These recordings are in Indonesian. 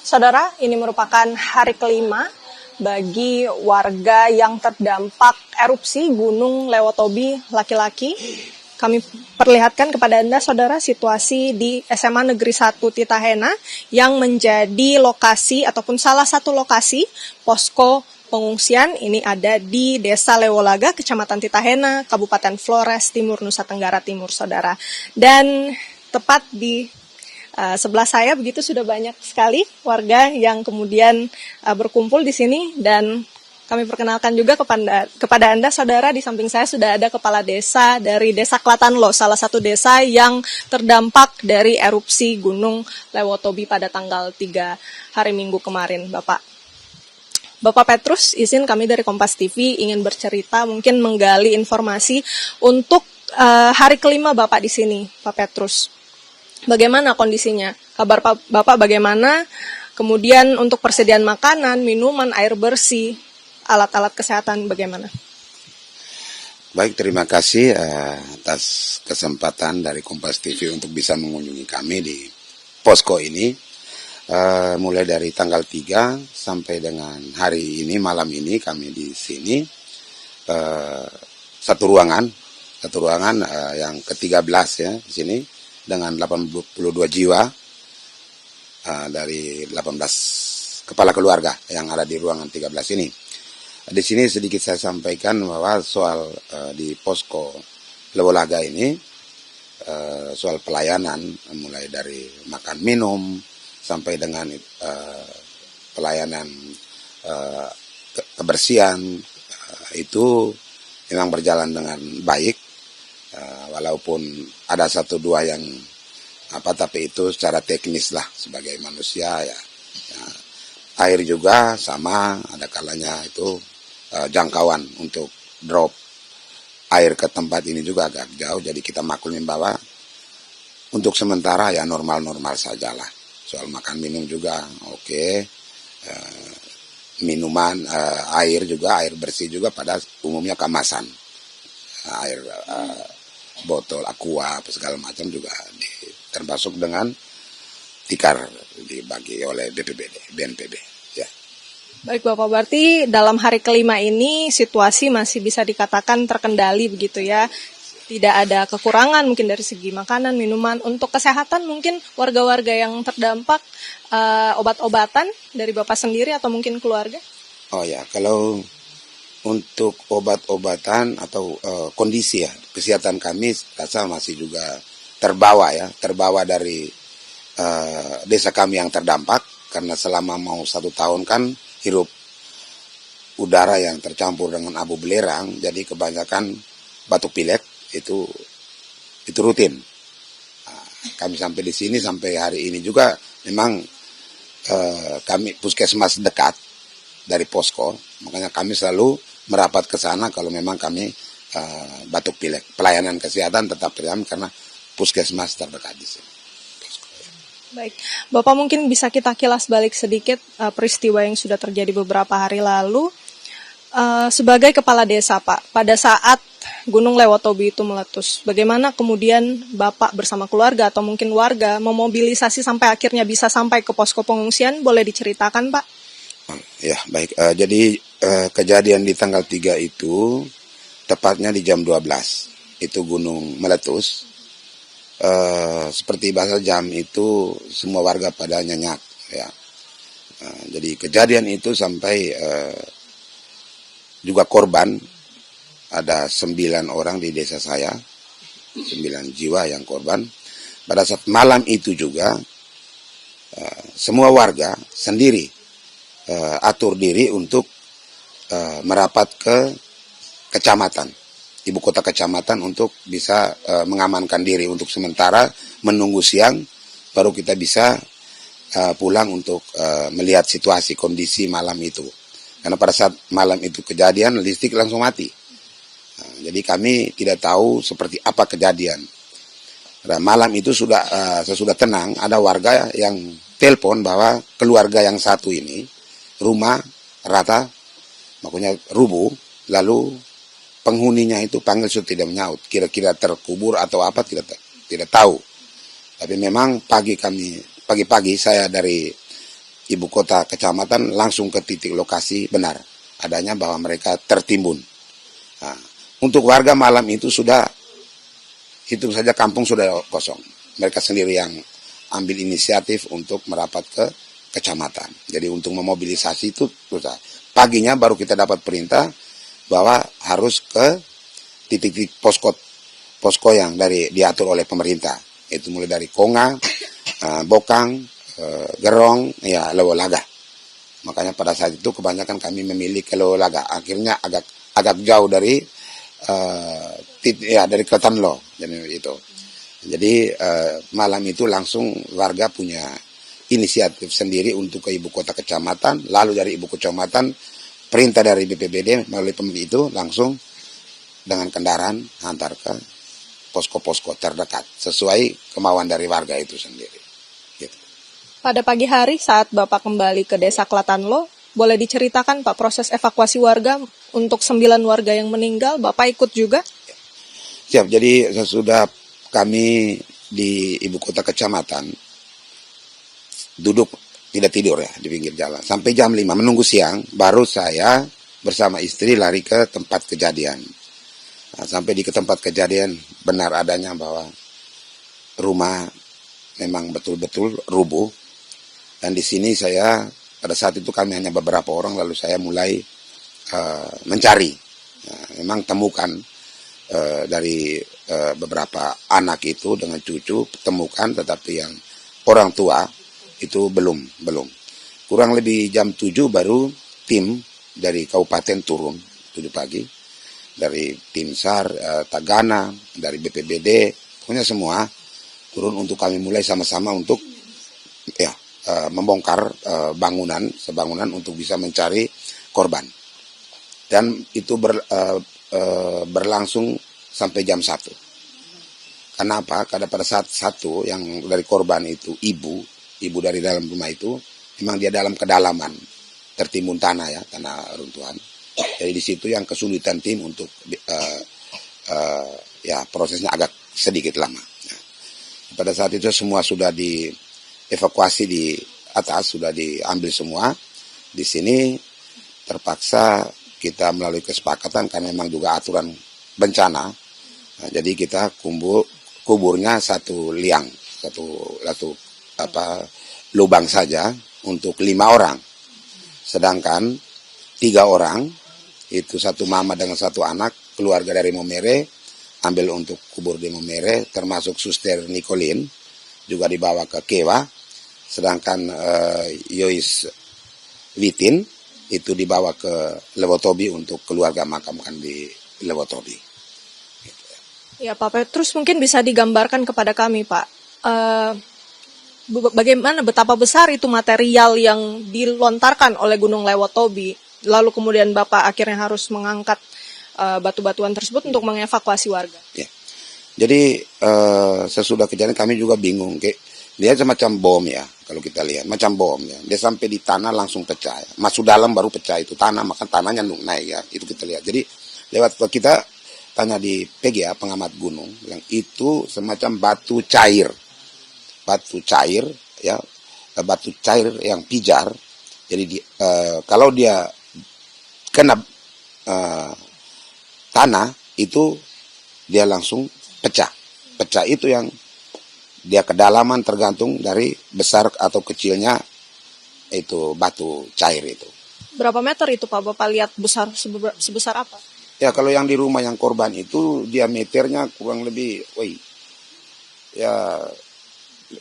Saudara, ini merupakan hari kelima bagi warga yang terdampak erupsi Gunung Lewotobi laki-laki. Kami perlihatkan kepada Anda, saudara, situasi di SMA Negeri 1 Titahena yang menjadi lokasi ataupun salah satu lokasi posko pengungsian. Ini ada di Desa Lewolaga, Kecamatan Titahena, Kabupaten Flores Timur, Nusa Tenggara Timur, saudara. Dan tepat di sebelah saya begitu sudah banyak sekali warga yang kemudian berkumpul di sini, dan kami perkenalkan juga kepada Anda, saudara, di samping saya sudah ada kepala desa dari Desa Klatanlo, salah satu desa yang terdampak dari erupsi Gunung Lewotobi pada tanggal 3 hari Minggu kemarin, Bapak. Bapak Petrus, izin kami dari Kompas TV ingin bercerita, mungkin menggali informasi untuk hari kelima Bapak di sini, Pak Petrus. Bagaimana kondisinya? Kabar Bapak bagaimana? Kemudian untuk persediaan makanan, minuman, air bersih, alat-alat kesehatan bagaimana? Baik, terima kasih atas kesempatan dari Kompas TV untuk bisa mengunjungi kami di posko ini. Mulai dari tanggal 3 sampai dengan hari ini, malam ini kami di sini. Satu ruangan yang ke-13 ya di sini, dengan 82 jiwa dari 18 kepala keluarga yang ada di ruangan 13 ini. Di sini sedikit saya sampaikan bahwa soal di posko Lewolaga ini, soal pelayanan mulai dari makan minum sampai dengan pelayanan kebersihan itu memang berjalan dengan baik. Walaupun ada satu dua yang tapi itu secara teknis lah sebagai manusia ya. Air juga sama, ada kalanya itu jangkauan untuk drop air ke tempat ini juga agak jauh, jadi kita maklumin bahwa untuk sementara ya normal-normal sajalah. Soal makan minum juga oke. Minuman, air juga, air bersih juga pada umumnya kemasan, air botol aqua apa segala macam juga termasuk dengan tikar dibagi oleh BNPB ya. Baik Bapak, berarti dalam hari kelima ini situasi masih bisa dikatakan terkendali begitu ya. Tidak ada kekurangan mungkin dari segi makanan, minuman. Untuk kesehatan mungkin warga-warga yang terdampak obat-obatan dari Bapak sendiri atau mungkin keluarga? Oh ya, kalau untuk obat-obatan atau kondisi ya kesehatan kami rasa masih juga terbawa dari desa kami yang terdampak, karena selama mau 1 tahun kan hirup udara yang tercampur dengan abu belerang, jadi kebanyakan batuk pilek itu rutin. Kami sampai di sini sampai hari ini juga memang kami puskesmas dekat dari posko, makanya kami selalu merapat ke sana kalau memang kami batuk pilek. Pelayanan kesehatan tetap terjamin karena puskesmas terdekat di sini. Baik, Bapak mungkin bisa kita kilas balik sedikit peristiwa yang sudah terjadi beberapa hari lalu. Sebagai kepala desa, Pak, pada saat Gunung Lewotobi itu meletus, bagaimana kemudian Bapak bersama keluarga atau mungkin warga memobilisasi sampai akhirnya bisa sampai ke posko pengungsian? Boleh diceritakan, Pak? Ya, baik. Jadi kejadian di tanggal 3 itu tepatnya di jam 12 itu gunung meletus. Seperti bahasa jam itu semua warga pada nyenyak ya. Jadi kejadian itu sampai juga korban ada 9 orang di desa saya, 9 jiwa yang korban. Pada saat malam itu juga semua warga sendiri atur diri untuk merapat ke kecamatan, ibu kota kecamatan, untuk bisa mengamankan diri untuk sementara menunggu siang baru kita bisa pulang untuk melihat situasi kondisi malam itu. Karena pada saat malam itu kejadian listrik langsung mati. Jadi kami tidak tahu seperti apa kejadian. Nah, malam itu sesudah tenang ada warga yang telepon bahwa keluarga yang satu ini rumah rata, makanya rubuh, lalu penghuninya itu panggil sudah tidak menyaut, kira-kira terkubur atau apa tidak tahu. Tapi memang pagi-pagi saya dari ibu kota kecamatan langsung ke titik lokasi benar adanya bahwa mereka tertimbun. Nah, untuk warga malam itu sudah hitung saja kampung sudah kosong. Mereka sendiri yang ambil inisiatif untuk merapat ke kecamatan. Jadi untuk memobilisasi itu susah. Paginya baru kita dapat perintah bahwa harus ke titik-titik posko yang diatur oleh pemerintah. Itu mulai dari Konga, Bokang, Gerong, ya Lewolaga. Makanya pada saat itu kebanyakan kami memilih ke Lewolaga. Akhirnya agak jauh dari dari Kletanlo. Jadi malam itu langsung warga punya inisiatif sendiri untuk ke ibu kota kecamatan. Lalu dari ibu kecamatan perintah dari BPBD melalui pemerintah itu langsung dengan kendaraan antar ke posko-posko terdekat sesuai kemauan dari warga itu sendiri. Gitu. Pada pagi hari saat Bapak kembali ke Desa Kletanlo, boleh diceritakan Pak proses evakuasi warga untuk 9 warga yang meninggal, Bapak ikut juga? Siap, jadi sesudah kami di ibu kota kecamatan duduk tidak tidur ya di pinggir jalan sampai jam 5 menunggu siang, baru saya bersama istri lari ke tempat kejadian. Nah, sampai di tempat kejadian benar adanya bahwa rumah memang betul-betul rubuh. Dan di sini saya pada saat itu kami hanya beberapa orang, lalu saya mulai mencari. Nah, memang temukan dari beberapa anak itu dengan cucu temukan, tetapi yang orang tua itu belum. Kurang lebih jam 7 baru tim dari kabupaten turun 7 pagi. Dari tim SAR, Tagana, dari BPBD, pokoknya semua turun untuk kami mulai sama-sama untuk membongkar bangunan untuk bisa mencari korban. Dan itu berlangsung sampai jam 1. Kenapa? Karena pada saat 1 yang dari korban itu ibu dari dalam rumah itu memang dia dalam kedalaman tertimbun tanah runtuhan. Jadi di situ yang kesulitan tim untuk prosesnya agak sedikit lama. Nah, pada saat itu semua sudah dievakuasi di atas, sudah diambil semua. Di sini terpaksa kita melalui kesepakatan karena memang juga aturan bencana. Nah, jadi kita kuburnya satu liang, satu lubang saja untuk 5 orang. Sedangkan 3 orang, itu 1 mama dengan 1 anak, keluarga dari Momere, ambil untuk kubur di Momere, termasuk Suster Nicolin, juga dibawa ke Kewa, sedangkan Yois Witin, itu dibawa ke Lewotobi untuk keluarga makamkan di Lewotobi. Ya Pak Petrus, mungkin bisa digambarkan kepada kami Pak, bagaimana betapa besar itu material yang dilontarkan oleh Gunung Lewotobi, lalu kemudian Bapak akhirnya harus mengangkat batu-batuan tersebut untuk mengevakuasi warga. Ya. Jadi sesudah kejadian kami juga bingung, dia semacam bom ya, kalau kita lihat macam bom ya. Dia sampai di tanah langsung pecah, masuk dalam baru pecah itu tanah, maka tanahnya naik ya, itu kita lihat. Jadi lewat kita tanya di PGA pengamat gunung, yang itu semacam batu cair ya, batu cair yang pijar. Jadi kalau dia kena tanah itu dia langsung pecah itu yang dia kedalaman tergantung dari besar atau kecilnya itu batu cair itu. Berapa meter itu Pak Bapak lihat sebesar apa? Ya kalau yang di rumah yang korban itu diameternya kurang lebih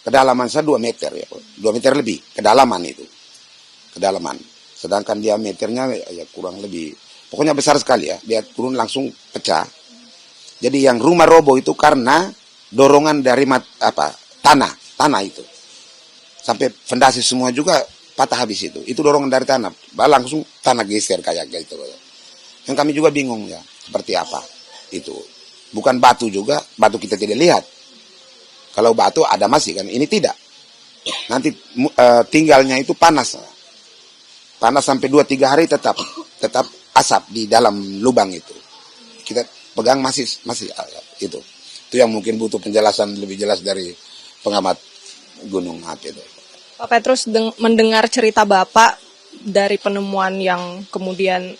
kedalaman saya 2 meter ya, 2 meter lebih kedalaman. Sedangkan diameternya ya kurang lebih, pokoknya besar sekali ya, dia turun langsung pecah. Jadi yang rumah roboh itu karena dorongan dari tanah itu, sampai fondasi semua juga patah habis itu dorongan dari tanah, langsung tanah geser kayak gitu. Yang kami juga bingung ya, seperti apa itu, bukan batu juga, batu kita tidak lihat. Kalau batu ada masih kan, ini tidak. Nanti tinggalnya itu panas sampai 2-3 hari tetap asap di dalam lubang itu. Kita pegang masih itu. Itu yang mungkin butuh penjelasan lebih jelas dari pengamat gunung api itu. Pak Petrus, mendengar cerita Bapak dari penemuan yang kemudian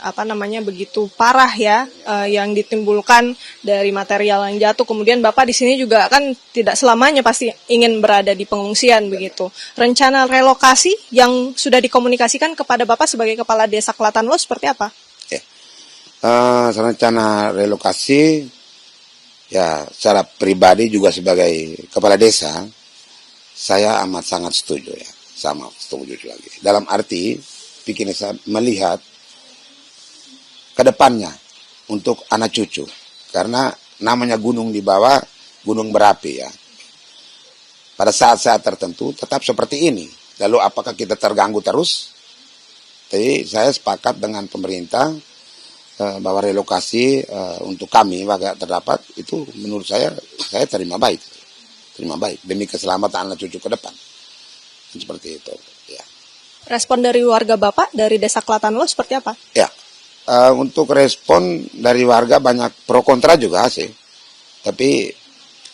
begitu parah ya, yang ditimbulkan dari material yang jatuh, kemudian Bapak di sini juga kan tidak selamanya pasti ingin berada di pengungsian begitu. Rencana relokasi yang sudah dikomunikasikan kepada Bapak sebagai Kepala Desa Klatanlo seperti apa? Rencana relokasi, ya secara pribadi juga sebagai Kepala Desa, saya amat sangat setuju ya, sama setuju lagi. Dalam arti, bikin saya melihat ke depannya untuk anak cucu. Karena namanya gunung di bawah, gunung berapi ya. Pada saat-saat tertentu tetap seperti ini. Lalu apakah kita terganggu terus? Jadi saya sepakat dengan pemerintah bahwa relokasi untuk kami warga terdapat itu menurut saya terima baik demi keselamatan anak cucu ke depan. Seperti itu ya. Respon dari warga Bapak dari Desa Klatanlo seperti apa? Ya, untuk respon dari warga banyak pro kontra juga sih. Tapi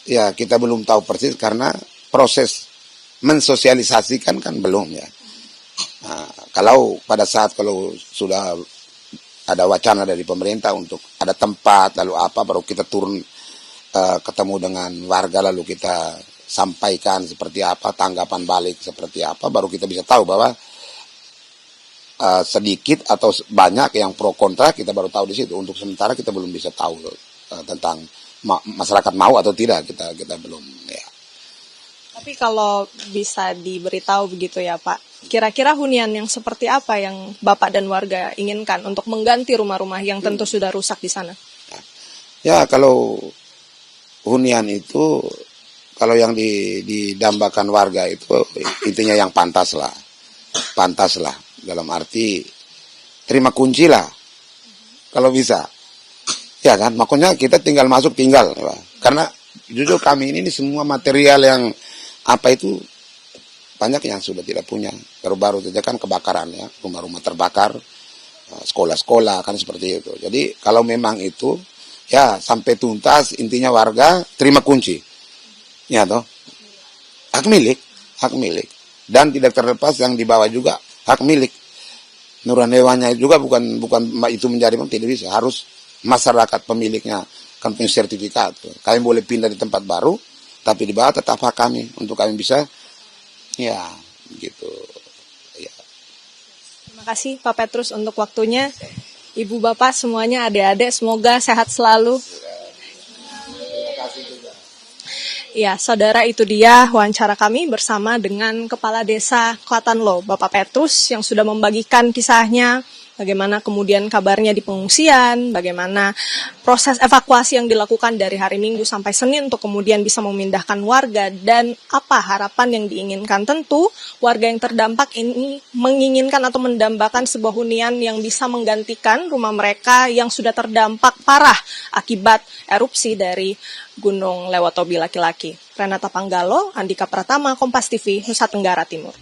ya kita belum tahu persis karena proses mensosialisasikan kan belum ya. Nah, kalau sudah ada wacana dari pemerintah untuk ada tempat lalu apa baru kita turun ketemu dengan warga lalu kita sampaikan seperti apa, tanggapan balik seperti apa, baru kita bisa tahu bahwa sedikit atau banyak yang pro kontra kita baru tahu di situ. Untuk sementara kita belum bisa tahu tentang masyarakat mau atau tidak, kita belum ya. Tapi kalau bisa diberitahu begitu ya Pak, kira-kira hunian yang seperti apa yang Bapak dan warga inginkan untuk mengganti rumah-rumah yang tentu sudah rusak di sana? Ya kalau hunian itu, kalau yang didambakan warga itu intinya yang pantas lah dalam arti terima kunci lah kalau bisa ya kan, makanya kita tinggal masuk karena jujur kami ini semua material yang itu banyak yang sudah tidak punya, baru-baru saja kan kebakaran ya, rumah-rumah terbakar, sekolah-sekolah kan seperti itu. Jadi kalau memang itu ya sampai tuntas, intinya warga terima kunci ya toh, hak milik dan tidak terlepas yang dibawa juga hak milik. Nuran hewannya juga bukan itu menjadi tidak bisa, harus masyarakat pemiliknya kan punya sertifikat. Kami boleh pindah di tempat baru tapi di bawah tetap hak kami untuk kami bisa ya gitu ya. Terima kasih Pak Petrus untuk waktunya. Ibu bapak semuanya, adik-adik semoga sehat selalu. Ya, saudara, itu dia wawancara kami bersama dengan Kepala Desa Klatanlo, Bapak Petrus, yang sudah membagikan kisahnya, bagaimana kemudian kabarnya di pengungsian, bagaimana proses evakuasi yang dilakukan dari hari Minggu sampai Senin untuk kemudian bisa memindahkan warga, dan apa harapan yang diinginkan. Tentu warga yang terdampak ini menginginkan atau mendambakan sebuah hunian yang bisa menggantikan rumah mereka yang sudah terdampak parah akibat erupsi dari Gunung Lewotobi laki-laki. Renata Panggalo, Andika Pratama, Kompas TV, Nusa Tenggara Timur.